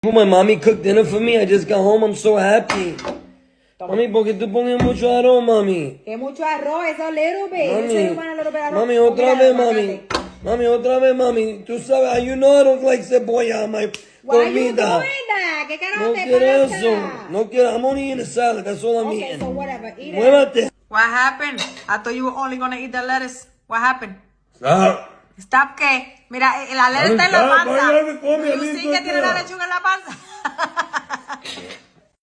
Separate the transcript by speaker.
Speaker 1: My mommy cooked dinner for me. I just got home. I'm so happy. Mami, ¿por qué tú pones mucho arroz, mami?
Speaker 2: Que mucho arroz, eso little bit.
Speaker 1: Mami, otra vez, mami. Mami, otra vez, mami. Tú sabes, you know I don't like cebolla on my
Speaker 2: Why you doing
Speaker 1: comida.
Speaker 2: that? ¿Qué carajo
Speaker 1: No
Speaker 2: te
Speaker 1: quiero
Speaker 2: pasa?
Speaker 1: eso. No quiero. I'm only eating a salad. That's all I'm
Speaker 2: Okay,
Speaker 1: eating.
Speaker 2: so whatever. Eat it.
Speaker 1: Muévate.
Speaker 3: What happened? I thought you were only gonna eat the lettuce. What happened?
Speaker 1: Stop.
Speaker 3: Stop qué? Mira, la lettuce está en la
Speaker 1: Stop.
Speaker 3: panza.
Speaker 1: Ay, ya me come,
Speaker 3: Do you
Speaker 1: a mí
Speaker 3: see que tiene
Speaker 1: esto.
Speaker 3: la lechuga en la panza?